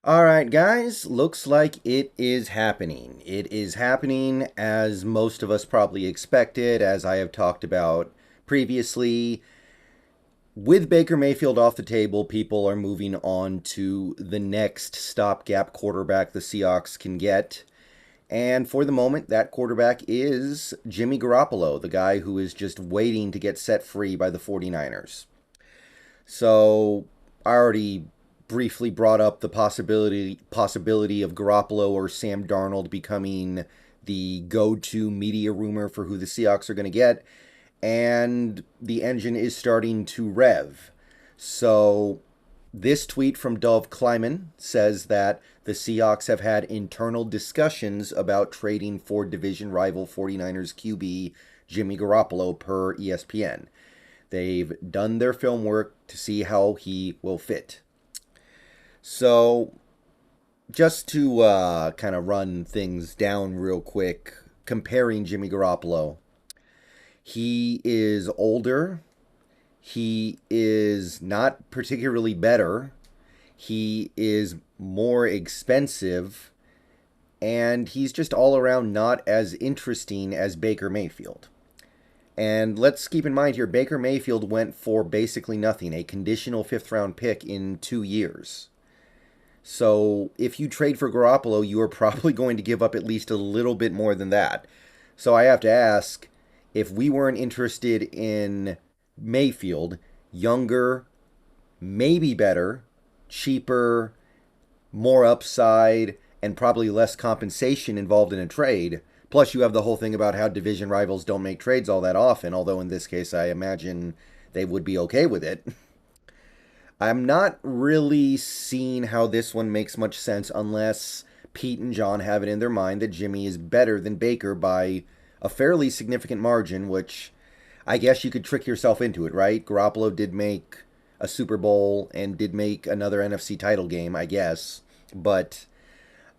All right, guys, looks like it is happening. It is happening as most of us probably expected, as I have talked about previously. With Baker Mayfield off the table, people are moving on to the next stopgap quarterback the Seahawks can get. And for the moment, that quarterback is Jimmy Garoppolo, the guy who is just waiting to get set free by the 49ers. So I already briefly brought up the possibility of Garoppolo or Sam Darnold becoming the go-to media rumor for who the Seahawks are going to get, and the engine is starting to rev. So this tweet from Dov Kleiman says that the Seahawks have had internal discussions about trading for division rival 49ers QB Jimmy Garoppolo per ESPN. They've done their film work to see how he will fit. So, just to kind of run things down real quick, comparing Jimmy Garoppolo, he is older. He is not particularly better. He is more expensive. And he's just all around not as interesting as Baker Mayfield. And let's keep in mind here, Baker Mayfield went for basically nothing, a conditional fifth-round pick in 2 years. So if you trade for Garoppolo, you are probably going to give up at least a little bit more than that. So I have to ask, if we weren't interested in Mayfield, younger, maybe better, cheaper, more upside, and probably less compensation involved in a trade. Plus, you have the whole thing about how division rivals don't make trades all that often, although in this case, I imagine they would be okay with it. I'm not really seeing how this one makes much sense unless Pete and John have it in their mind that Jimmy is better than Baker by a fairly significant margin, which I guess you could trick yourself into it, right? Garoppolo did make a Super Bowl and did make another NFC title game, I guess. But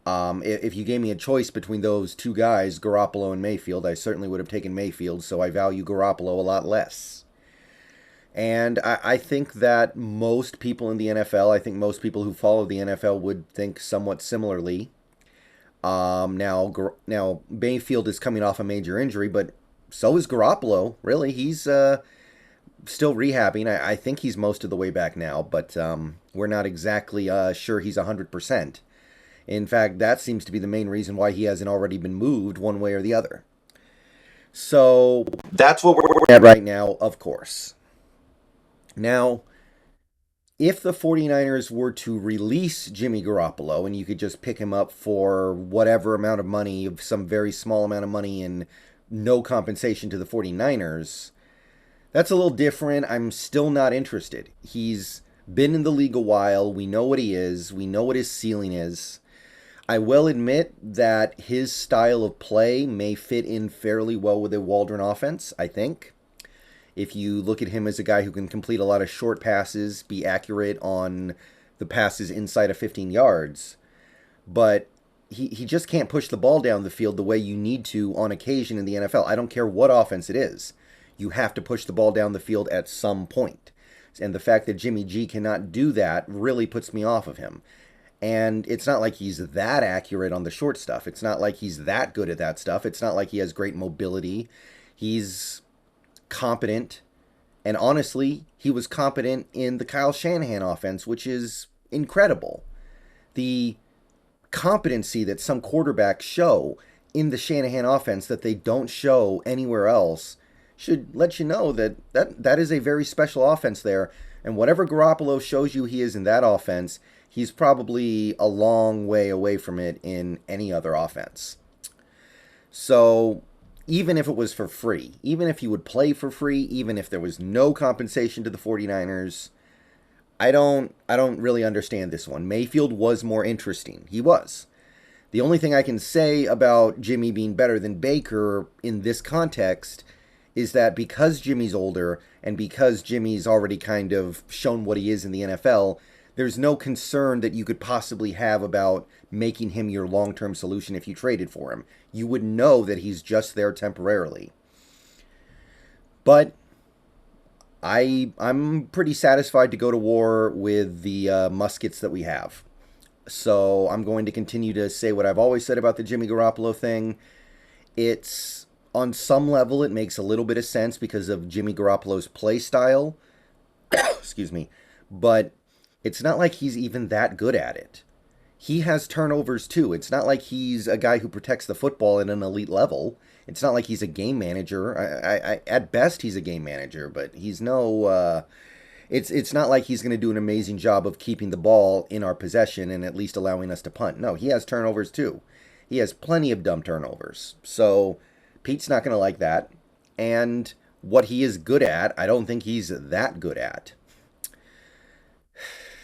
if you gave me a choice between those two guys, Garoppolo and Mayfield, I certainly would have taken Mayfield, so I value Garoppolo a lot less. And I think that most people in the NFL, I think most people who follow the NFL would think somewhat similarly. Now Mayfield is coming off a major injury, but so is Garoppolo. Really, he's still rehabbing. I think he's most of the way back now, but we're not exactly sure he's 100%. In fact, that seems to be the main reason why he hasn't already been moved one way or the other. So that's what we're at right now, of course. Now, if the 49ers were to release Jimmy Garoppolo and you could just pick him up for whatever amount of money, some very small amount of money, and no compensation to the 49ers, that's a little different. I'm still not interested. He's been in the league a while. We know what he is. We know what his ceiling is. I will admit that his style of play may fit in fairly well with a Waldron offense, I think. If you look at him as a guy who can complete a lot of short passes, be accurate on the passes inside of 15 yards, but he just can't push the ball down the field the way you need to on occasion in the NFL. I don't care what offense it is. You have to push the ball down the field at some point. And the fact that Jimmy G cannot do that really puts me off of him. And it's not like he's that accurate on the short stuff. It's not like he's that good at that stuff. It's not like he has great mobility. He's competent. And honestly, he was competent in the Kyle Shanahan offense, which is incredible. The competency that some quarterbacks show in the Shanahan offense that they don't show anywhere else should let you know that is a very special offense there. And whatever Garoppolo shows you he is in that offense, he's probably a long way away from it in any other offense. So even if it was for free, even if he would play for free, even if there was no compensation to the 49ers, I don't really understand this one. Mayfield was more interesting. He was. The only thing I can say about Jimmy being better than Baker in this context is that because Jimmy's older and because Jimmy's already kind of shown what he is in the NFL, there's no concern that you could possibly have about making him your long-term solution if you traded for him. You would know that he's just there temporarily. But I'm pretty satisfied to go to war with the muskets that we have. So I'm going to continue to say what I've always said about the Jimmy Garoppolo thing. It's on some level it makes a little bit of sense because of Jimmy Garoppolo's play style. Excuse me. But it's not like he's even that good at it. He has turnovers too. It's not like he's a guy who protects the football at an elite level. It's not like he's a game manager. At best, he's a game manager, but he's no. It's not like he's going to do an amazing job of keeping the ball in our possession and at least allowing us to punt. No, he has turnovers too. He has plenty of dumb turnovers. So Pete's not going to like that. And what he is good at, I don't think he's that good at.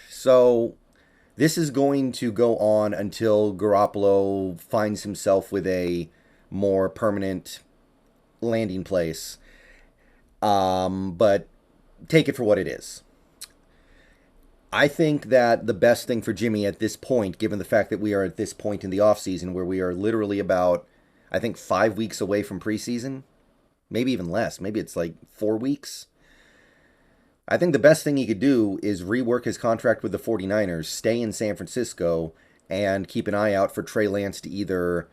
So this is going to go on until Garoppolo finds himself with a more permanent landing place. But take it for what it is. I think that the best thing for Jimmy at this point, given the fact that we are at this point in the offseason where we are literally about, I think, 5 weeks away from preseason, maybe even less. Maybe it's like 4 weeks. I think the best thing he could do is rework his contract with the 49ers, stay in San Francisco, and keep an eye out for Trey Lance to either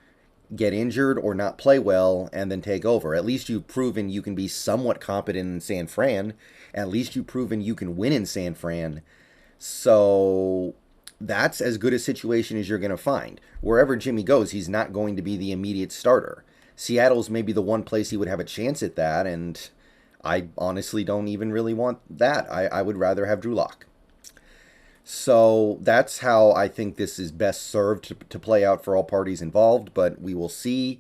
get injured or not play well and then take over. At least you've proven you can be somewhat competent in San Fran. At least you've proven you can win in San Fran. So that's as good a situation as you're going to find. Wherever Jimmy goes, he's not going to be the immediate starter. Seattle's maybe the one place he would have a chance at that, and I honestly don't even really want that. I would rather have Drew Lock. So that's how I think this is best served to play out for all parties involved, but we will see.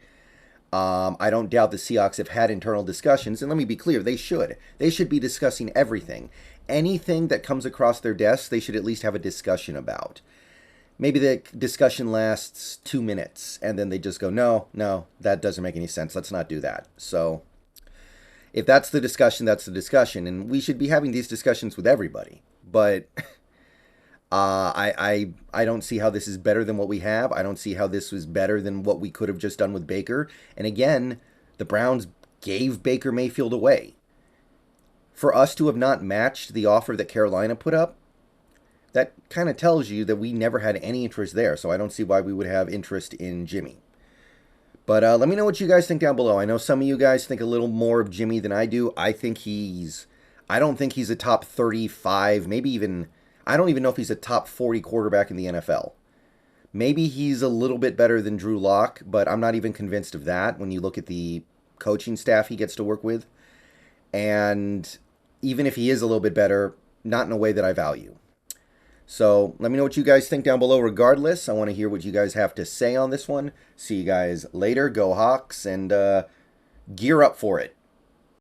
I don't doubt the Seahawks have had internal discussions, and let me be clear, they should. They should be discussing everything. Anything that comes across their desks, they should at least have a discussion about. Maybe the discussion lasts 2 minutes, and then they just go, no, that doesn't make any sense. Let's not do that. So if that's the discussion, that's the discussion, and we should be having these discussions with everybody. But I don't see how this is better than what we have. I don't see how this was better than what we could have just done with Baker. And again, the Browns gave Baker Mayfield away. For us to have not matched the offer that Carolina put up, that kind of tells you that we never had any interest there. So I don't see why we would have interest in Jimmy. But let me know what you guys think down below. I know some of you guys think a little more of Jimmy than I do. I don't think he's a top 35, maybe even, I don't even know if he's a top 40 quarterback in the NFL. Maybe he's a little bit better than Drew Lock, but I'm not even convinced of that when you look at the coaching staff he gets to work with. And even if he is a little bit better, not in a way that I value. So let me know what you guys think down below regardless. I want to hear what you guys have to say on this one. See you guys later. Go Hawks, and gear up for it.